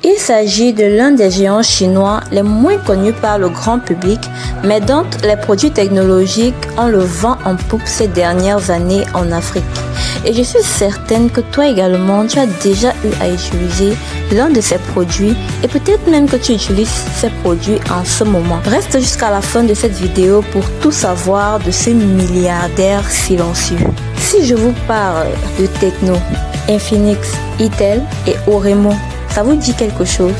Il s'agit de l'un des géants chinois les moins connus par le grand public, mais dont les produits technologiques ont le vent en poupe ces dernières années en Afrique. Et je suis certaine que toi également, tu as déjà eu à utiliser l'un de ces produits et peut-être même que tu utilises ces produits en ce moment. Reste jusqu'à la fin de cette vidéo pour tout savoir de ce milliardaire silencieux. Si je vous parle de Tecno, Infinix, Itel et Oremo, ça vous dit quelque chose?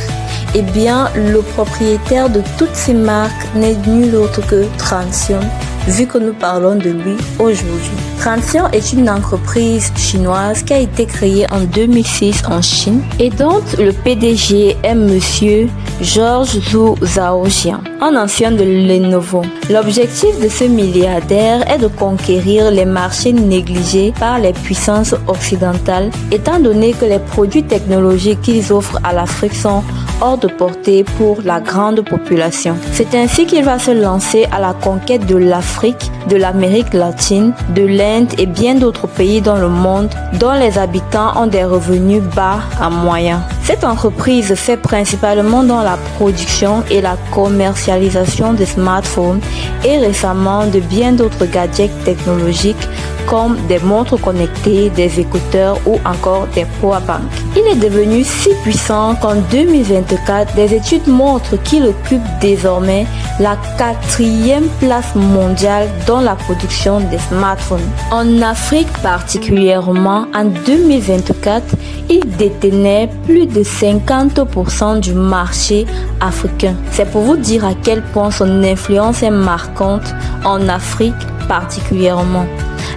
Eh bien, le propriétaire de toutes ces marques n'est nul autre que Transsion, vu que nous parlons de lui aujourd'hui. Transsion est une entreprise chinoise qui a été créée en 2006 en Chine et dont le PDG est monsieur Georges Zhou Zhaojian, un ancien de Lenovo. L'objectif de ce milliardaire est de conquérir les marchés négligés par les puissances occidentales, étant donné que les produits technologiques qu'ils offrent à l'Afrique sont hors de portée pour la grande population. C'est ainsi qu'il va se lancer à la conquête de l'Afrique, de l'Amérique latine, de l'Inde et bien d'autres pays dans le monde dont les habitants ont des revenus bas à moyens. Cette entreprise fait principalement dans la production et la commercialisation de smartphones et récemment de bien d'autres gadgets technologiques comme des montres connectées, des écouteurs ou encore des powerbanks. Il est devenu si puissant qu'en 2024, des études montrent qu'il occupe désormais la 4e place mondiale dans la production des smartphones. En Afrique particulièrement, en 2024, il détenait plus de 50% du marché africain. C'est pour vous dire à quel point son influence est marquante en Afrique particulièrement.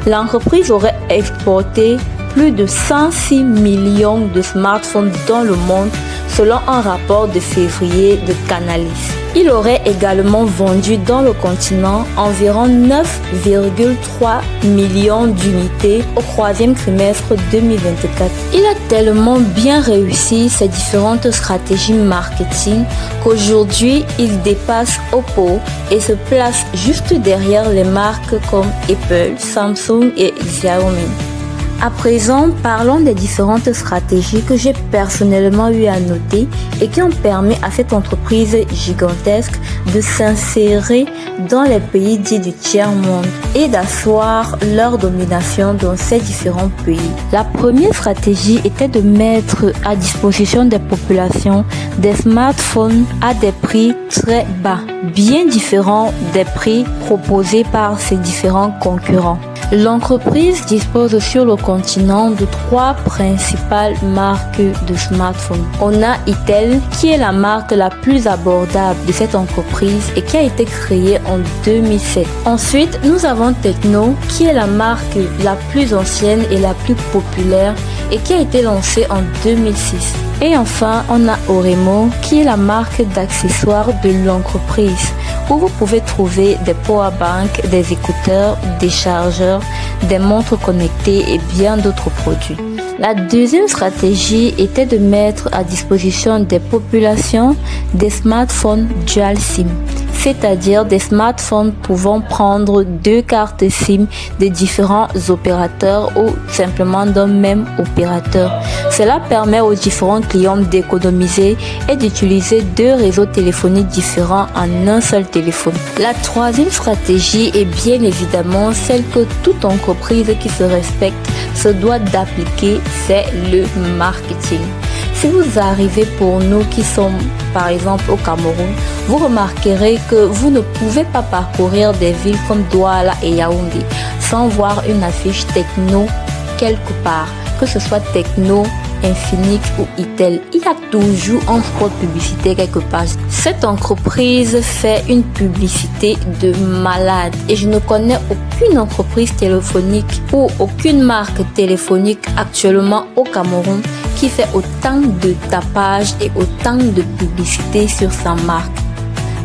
L'entreprise aurait exporté plus de 106 millions de smartphones dans le monde selon un rapport de février de Canalys. Il aurait également vendu dans le continent environ 9,3 millions d'unités au 3e trimestre 2024. Il a tellement bien réussi ses différentes stratégies marketing qu'aujourd'hui il dépasse Oppo et se place juste derrière les marques comme Apple, Samsung et Xiaomi. À présent, parlons des différentes stratégies que j'ai personnellement eu à noter et qui ont permis à cette entreprise gigantesque de s'insérer dans les pays dits du tiers-monde et d'asseoir leur domination dans ces différents pays. La première stratégie était de mettre à disposition des populations des smartphones à des prix très bas, bien différents des prix proposés par ses différents concurrents. L'entreprise dispose sur le continent de 3 principales marques de smartphones. On a Itel, qui est la marque la plus abordable de cette entreprise et qui a été créée en 2007. Ensuite, nous avons Tecno, qui est la marque la plus ancienne et la plus populaire et qui a été lancée en 2006. Et enfin, on a Oremo, qui est la marque d'accessoires de l'entreprise, où vous pouvez trouver des powerbanks, des écouteurs, des chargeurs, des montres connectées et bien d'autres produits. La deuxième stratégie était de mettre à disposition des populations des smartphones dual SIM, c'est-à-dire des smartphones pouvant prendre 2 cartes SIM de différents opérateurs ou simplement d'un même opérateur. Cela permet aux différents clients d'économiser et d'utiliser 2 réseaux téléphoniques différents en un seul téléphone. La troisième stratégie est bien évidemment celle que toute entreprise qui se respecte se doit d'appliquer, c'est le marketing. Si vous arrivez pour nous qui sommes par exemple au Cameroun, vous remarquerez que vous ne pouvez pas parcourir des villes comme Douala et Yaoundé sans voir une affiche Tecno quelque part, que ce soit Tecno, Infinix ou Itel. Il y a toujours un spot publicité quelque part. Cette entreprise fait une publicité de malade et je ne connais aucune entreprise téléphonique ou aucune marque téléphonique actuellement au Cameroun qui fait autant de tapage et autant de publicité sur sa marque.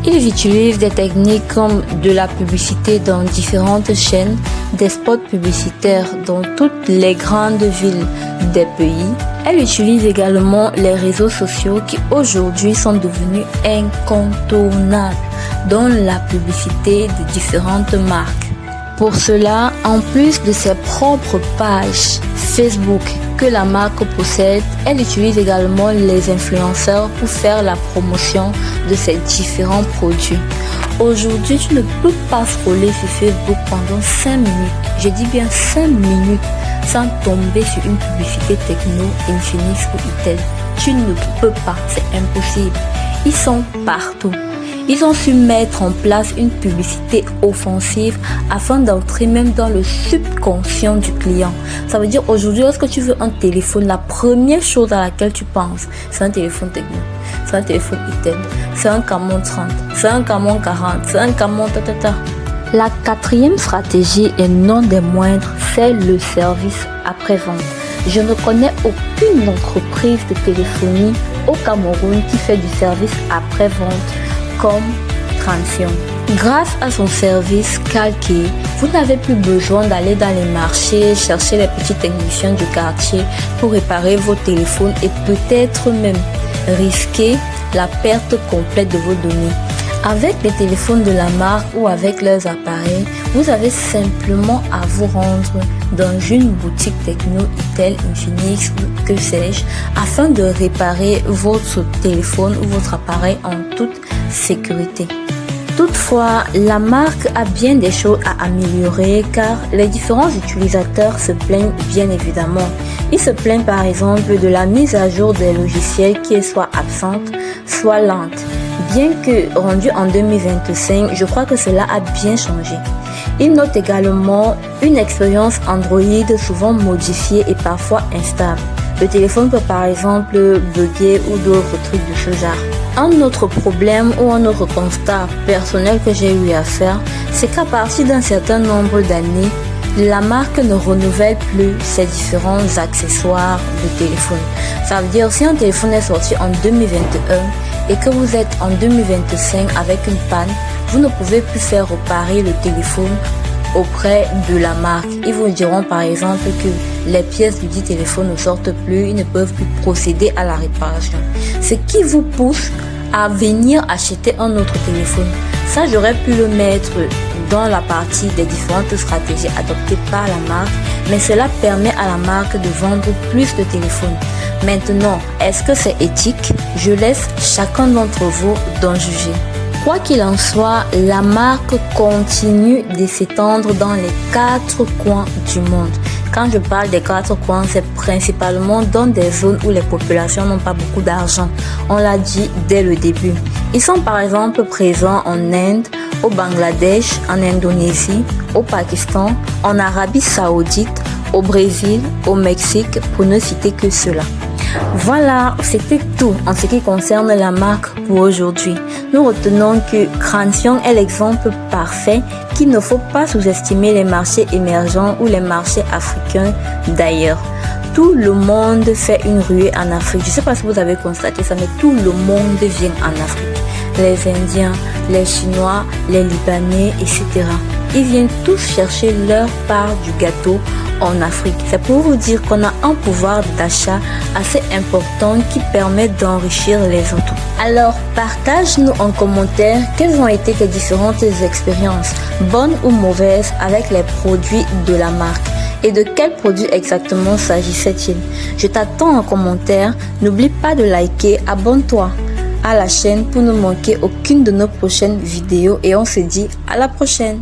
Ils utilisent des techniques comme de la publicité dans différentes chaînes, des spots publicitaires dans toutes les grandes villes des pays. Elle utilise également les réseaux sociaux qui aujourd'hui sont devenus incontournables dans la publicité de différentes marques. Pour cela, en plus de ses propres pages Facebook que la marque possède, elle utilise également les influenceurs pour faire la promotion de ses différents produits. Aujourd'hui, tu ne peux pas scroller sur Facebook pendant 5 minutes, je dis bien 5 minutes, sans tomber sur une publicité Tecno, Infinix ou Itel. Tu ne peux pas, c'est impossible. Ils sont partout. Ils ont su mettre en place une publicité offensive afin d'entrer même dans le subconscient du client. Ça veut dire aujourd'hui, lorsque tu veux un téléphone, la première chose à laquelle tu penses, c'est un téléphone Tecno, c'est un téléphone Itel, c'est un Camon 30, c'est un Camon 40, c'est un Camon tatata. La quatrième stratégie et non des moindres, c'est le service après-vente. Je ne connais aucune entreprise de téléphonie au Cameroun qui fait du service après-vente comme Transsion. Grâce à son service calqué, vous n'avez plus besoin d'aller dans les marchés, chercher les petits techniciens du quartier pour réparer vos téléphones et peut-être même risquer la perte complète de vos données. Avec les téléphones de la marque ou avec leurs appareils, vous avez simplement à vous rendre dans une boutique Tecno, Itel, Infinix ou que sais-je, afin de réparer votre téléphone ou votre appareil en toute sécurité. Toutefois, la marque a bien des choses à améliorer car les différents utilisateurs se plaignent bien évidemment. Ils se plaignent par exemple de la mise à jour des logiciels qui est soit absente, soit lente. Bien que rendu en 2025, je crois que cela a bien changé. Ils notent également une expérience Android souvent modifiée et parfois instable. Le téléphone peut par exemple bugger ou d'autres trucs de ce genre. Un autre problème ou un autre constat personnel que j'ai eu à faire, c'est qu'à partir d'un certain nombre d'années, la marque ne renouvelle plus ses différents accessoires de téléphone. Ça veut dire si un téléphone est sorti en 2021 et que vous êtes en 2025 avec une panne, vous ne pouvez plus faire réparer le téléphone auprès de la marque. Ils vous diront par exemple que les pièces du dit téléphone ne sortent plus, ils ne peuvent plus procéder à la réparation. Ce qui vous pousse à venir acheter un autre téléphone. Ça, j'aurais pu le mettre dans la partie des différentes stratégies adoptées par la marque, mais cela permet à la marque de vendre plus de téléphones. Maintenant, est-ce que c'est éthique? Je laisse chacun d'entre vous d'en juger. Quoi qu'il en soit, la marque continue de s'étendre dans les 4 coins du monde. Quand je parle des 4 coins, c'est principalement dans des zones où les populations n'ont pas beaucoup d'argent. On l'a dit dès le début. Ils sont par exemple présents en Inde, au Bangladesh, en Indonésie, au Pakistan, en Arabie Saoudite, au Brésil, au Mexique, pour ne citer que cela. Voilà, c'était tout en ce qui concerne la marque pour aujourd'hui. Nous retenons que Transsion est l'exemple parfait qu'il ne faut pas sous-estimer les marchés émergents ou les marchés africains d'ailleurs. Tout le monde fait une ruée en Afrique. Je ne sais pas si vous avez constaté ça, mais tout le monde vient en Afrique. Les Indiens, les Chinois, les Libanais, etc. Ils viennent tous chercher leur part du gâteau en Afrique. C'est pour vous dire qu'on a un pouvoir d'achat assez important qui permet d'enrichir les autres. Alors, partage-nous en commentaire quelles ont été tes différentes expériences, bonnes ou mauvaises, avec les produits de la marque. Et de quel produit exactement s'agissait-il? Je t'attends en commentaire. N'oublie pas de liker, abonne-toi à la chaîne pour ne manquer aucune de nos prochaines vidéos et on se dit à la prochaine.